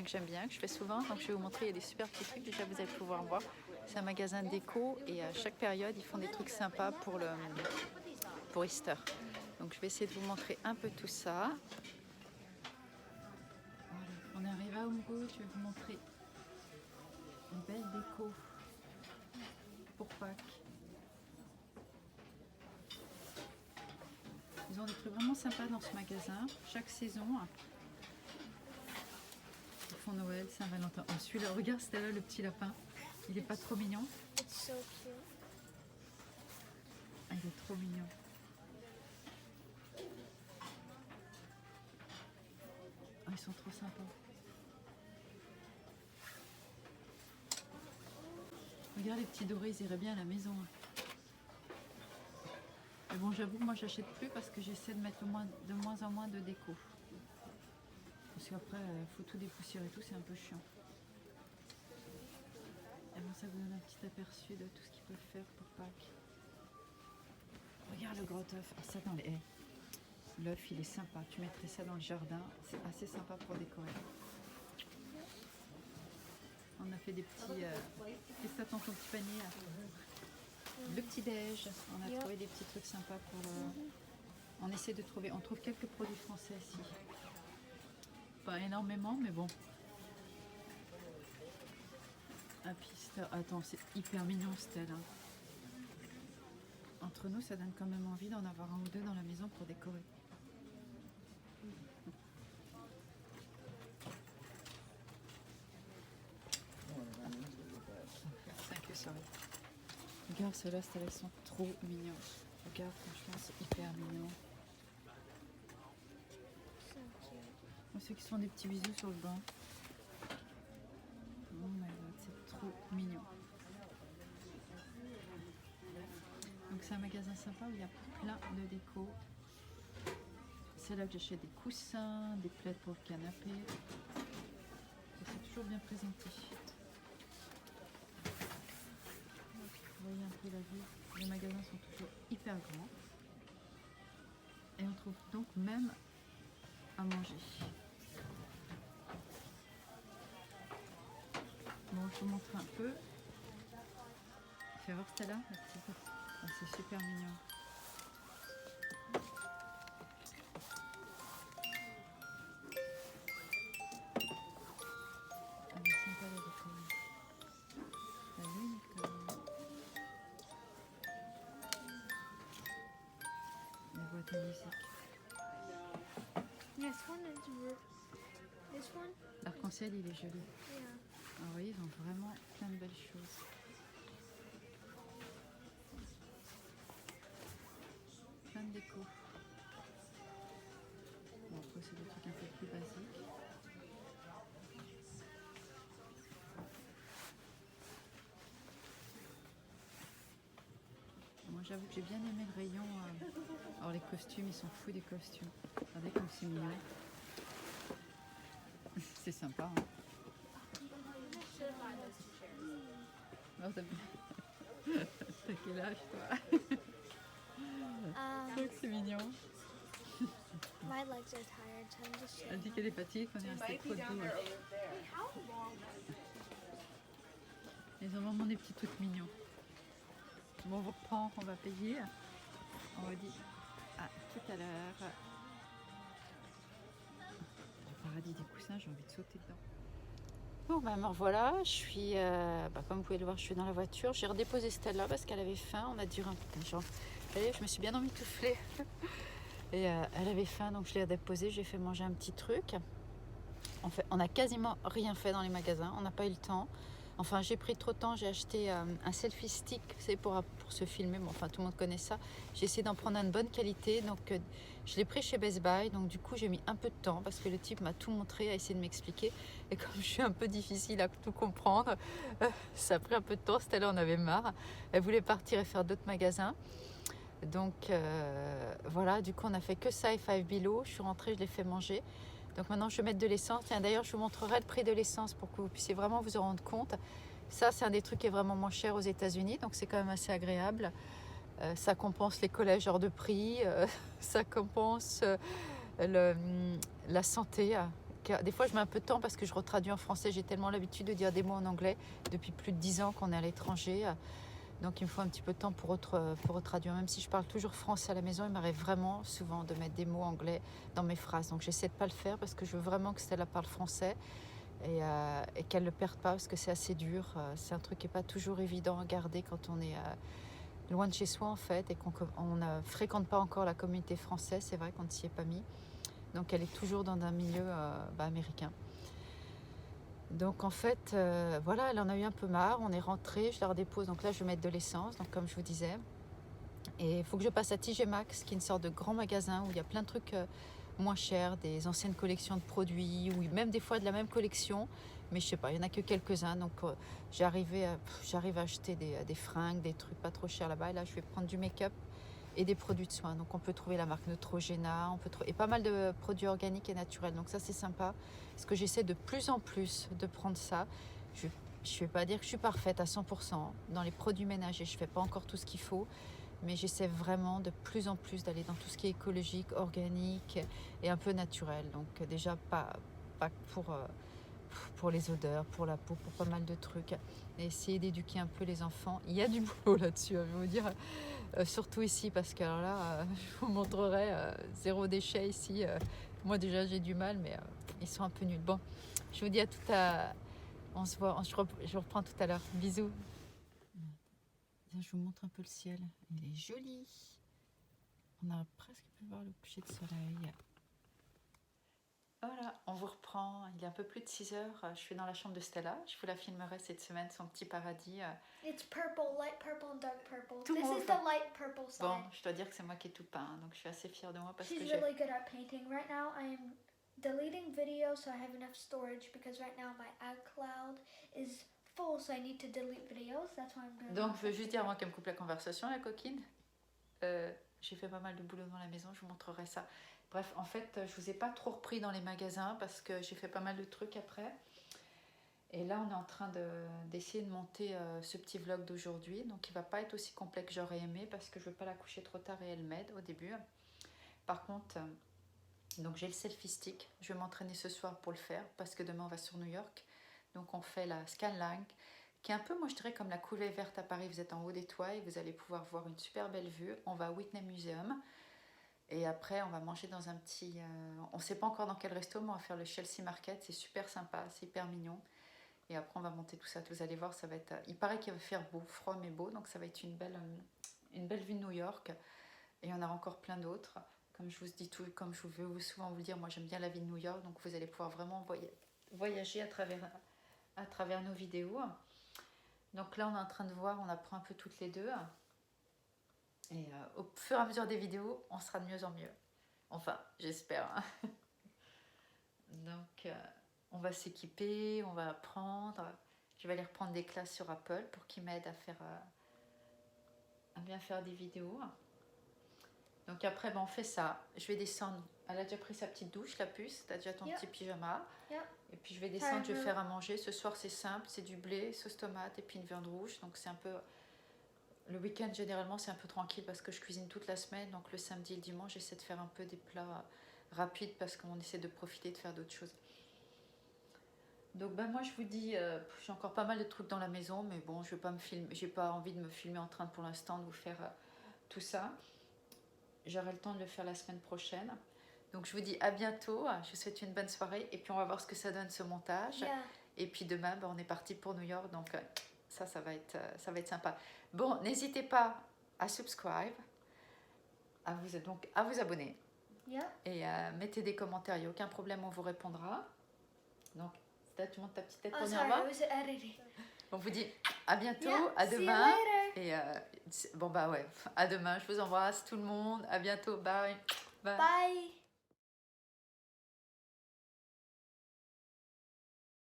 que j'aime bien, que je fais souvent. Donc je vais vous montrer, il y a des super petits trucs, déjà vous allez pouvoir voir. C'est un magasin déco et à chaque période, ils font des trucs sympas pour Easter. Donc je vais essayer de vous montrer un peu tout ça. Voilà, on arrive à Umgo, je vais vous montrer une belle déco pour Pâques. Ils ont des trucs vraiment sympas dans ce magasin, chaque saison. Ils font Noël, Saint-Valentin. Oh, celui-là, regarde Stella, le petit lapin. Il est pas trop mignon? It's so cute. Ah, il est trop mignon. Oh, ils sont trop sympas. Regarde les petits dorés, ils iraient bien à la maison. Mais bon, j'avoue que moi, j'achète plus parce que j'essaie de mettre de moins en moins de déco. Parce qu'après, il faut tout dépoussiérer et tout, c'est un peu chiant. Et bon, ça vous donne un petit aperçu de tout ce qu'ils peuvent faire pour Pâques. Regarde le gros œuf. Ah, ça dans les haies. L'œuf, il est sympa. Tu mettrais ça dans le jardin. C'est assez sympa pour décorer. On a fait des petits... Qu'est-ce que t'attends ton petit panier là? Le petit déj. On a trouvé des petits trucs sympas pour... On essaie de trouver... On trouve quelques produits français ici. Pas énormément, mais bon. Ah, puis, attends, c'est hyper mignon, Stella. Entre nous, ça donne quand même envie d'en avoir un ou deux dans la maison pour décorer. Regarde ceux-là, ils sont trop mignons. Regarde, franchement, c'est hyper mignon. So cute. Ceux qui se font des petits bisous sur le banc. Oh my god, c'est trop mignon. Donc c'est un magasin sympa où il y a plein de déco. C'est là que j'achète des coussins, des plaids pour le canapé. Et c'est toujours bien présenté. Vous voyez un peu la vue. Les magasins sont toujours hyper grands. Et on trouve donc même à manger. Bon, je vous montre un peu. Fais voir Stella, la petite. Oh, c'est super mignon. Elle est sympa la déco. La lune, la boîte à musique. This one is this one? L'arc-en-ciel, il est joli. Yeah. Alors, vous voyez, ils ont vraiment plein de belles choses. Plein de déco. Bon, après, c'est des trucs un peu plus basiques. Moi, j'avoue que j'ai bien aimé le rayon. Alors, les costumes, ils sont fous des costumes. Regardez comme c'est mignon. C'est sympa, hein. Alors, t'as quel âge, toi? C'est mignon. My legs are tired, so I'm just Elle dit qu'elle est fatiguée, qu'on est resté trop debout. Ils ont vraiment des petits trucs mignons. Bon, on vous reprend, on va payer. On va dire à tout à l'heure. Le paradis des coussins, j'ai envie de sauter dedans. Bon, ben me revoilà. Je suis, comme vous pouvez le voir, je suis dans la voiture. J'ai redéposé Stella parce qu'elle avait faim. On a duré un peu. Genre, je me suis bien emmitouflée. Et elle avait faim, donc je l'ai redéposée. J'ai fait manger un petit truc. En fait, on n'a quasiment rien fait dans les magasins. On n'a pas eu le temps. Enfin, j'ai pris trop de temps, j'ai acheté un selfie stick, c'est pour se filmer, bon, enfin tout le monde connaît ça. J'ai essayé d'en prendre un de bonne qualité, donc je l'ai pris chez Best Buy, donc du coup j'ai mis un peu de temps parce que le type m'a tout montré, a essayé de m'expliquer. Et comme je suis un peu difficile à tout comprendre, ça a pris un peu de temps, Stella en avait marre. Elle voulait partir et faire d'autres magasins. Donc voilà, du coup on a fait que ça et Five Below, je suis rentrée, je l'ai fait manger. Donc maintenant je vais mettre de l'essence. Tiens, d'ailleurs je vous montrerai le prix de l'essence pour que vous puissiez vraiment vous en rendre compte. Ça c'est un des trucs qui est vraiment moins cher aux États-Unis, donc c'est quand même assez agréable. Ça compense les collèges hors de prix, ça compense la santé. des fois je mets un peu de temps parce que je retraduis en français. J'ai tellement l'habitude de dire des mots en anglais depuis plus de 10 ans qu'on est à l'étranger. Donc il me faut un petit peu de temps pour retraduire. Même si je parle toujours français à la maison, il m'arrive vraiment souvent de mettre des mots anglais dans mes phrases. Donc j'essaie de ne pas le faire parce que je veux vraiment que Stella parle français et qu'elle ne le perde pas parce que c'est assez dur. C'est un truc qui n'est pas toujours évident à garder quand on est loin de chez soi en fait et qu'on ne fréquente pas encore la communauté française. C'est vrai qu'on ne s'y est pas mis. Donc elle est toujours dans un milieu américain. Donc en fait, voilà, elle en a eu un peu marre, on est rentré, je la redépose, donc là je vais mettre de l'essence, donc comme je vous disais. Et il faut que je passe à TJ Maxx, qui est une sorte de grand magasin où il y a plein de trucs moins chers, des anciennes collections de produits, ou même des fois de la même collection, mais je sais pas, il n'y en a que quelques-uns, donc j'arrive à acheter des fringues, des trucs pas trop chers là-bas, et là je vais prendre du make-up et des produits de soins. Donc on peut trouver la marque Neutrogena, et pas mal de produits organiques et naturels. Donc ça c'est sympa, parce que j'essaie de plus en plus de prendre ça. Je ne vais pas dire que je suis parfaite à 100% dans les produits ménagers, je ne fais pas encore tout ce qu'il faut, mais j'essaie vraiment de plus en plus d'aller dans tout ce qui est écologique, organique et un peu naturel. Donc déjà pas pour les odeurs, pour la peau, pour pas mal de trucs. Et essayer d'éduquer un peu les enfants. Il y a du boulot là-dessus, je vais vous dire. Surtout ici, parce que alors là, je vous montrerai zéro déchet ici. Moi déjà j'ai du mal, mais ils sont un peu nuls. Bon, je vous dis à tout à... On se voit, je reprends tout à l'heure. Bisous. Je vous montre un peu le ciel. Il est joli. On a presque pu voir le coucher de soleil. Voilà, on vous reprend. Il est un peu plus de 6 heures. Je suis dans la chambre de Stella. Je vous la filmerai cette semaine, son petit paradis. It's purple, light purple and dark purple. Tout This mauve. is the light purple side. Bon, je dois dire que c'est moi qui ai tout peint, donc je suis assez fière de moi parce She's que really good at painting. Right now I am deleting videos so I have enough storage because right now my iCloud is full so I need to delete videos. That's why I'm doing Donc, je veux juste dire avant qu'elle me coupe la conversation, la coquine. J'ai fait pas mal de boulot dans la maison, je vous montrerai ça. Bref, en fait, je vous ai pas trop repris dans les magasins parce que j'ai fait pas mal de trucs après. Et là, on est en train d'essayer de monter ce petit vlog d'aujourd'hui. Donc, il va pas être aussi complet que j'aurais aimé parce que je veux pas la coucher trop tard et elle m'aide au début. Par contre, donc j'ai le selfie stick. Je vais m'entraîner ce soir pour le faire parce que demain, on va sur New York. Donc, on fait la skyline qui est un peu, moi, je dirais, comme la coulée verte à Paris. Vous êtes en haut des toits et vous allez pouvoir voir une super belle vue. On va à Whitney Museum. Et après, on va manger dans un petit... on ne sait pas encore dans quel resto, mais on va faire le Chelsea Market. C'est super sympa, c'est hyper mignon. Et après, on va monter tout ça. Vous allez voir, ça va être... il paraît qu'il va faire beau, froid mais beau. Donc, ça va être une belle vue de New York. Et il y en aura encore plein d'autres. Comme je vous dis tout, comme je veux souvent vous le dire, moi, j'aime bien la vie de New York. Donc, vous allez pouvoir vraiment voyager à travers nos vidéos. Donc là, on est en train de voir, on apprend un peu toutes les deux. Et au fur et à mesure des vidéos, on sera de mieux en mieux. Enfin, j'espère. Donc, on va s'équiper, on va apprendre. Je vais aller reprendre des classes sur Apple pour qu'ils m'aident à bien faire des vidéos. Donc après, on fait ça. Je vais descendre. Elle a déjà pris sa petite douche, la puce. Tu as déjà ton petit pyjama. Et puis je vais descendre, je vais faire à manger. Ce soir, c'est simple. C'est du blé, sauce tomate et puis une viande rouge. Donc c'est un peu... Le week-end, généralement, c'est un peu tranquille parce que je cuisine toute la semaine. Donc le samedi et le dimanche, j'essaie de faire un peu des plats rapides parce qu'on essaie de profiter de faire d'autres choses. Donc moi, je vous dis, j'ai encore pas mal de trucs dans la maison. Mais bon, je vais pas me filmer. J'ai pas envie de me filmer en train pour l'instant de vous faire tout ça. J'aurai le temps de le faire la semaine prochaine. Donc je vous dis à bientôt. Je vous souhaite une bonne soirée. Et puis on va voir ce que ça donne ce montage. Et puis demain, on est parti pour New York. Donc ça va être sympa. Bon, n'hésitez pas à subscribe, à vous abonner. Et mettez des commentaires. Il n'y a aucun problème, on vous répondra. Donc, tu montes ta petite tête pour dire au revoir. On vous dit à bientôt, à demain. Et à demain. Je vous embrasse tout le monde. À bientôt. Bye. Bye.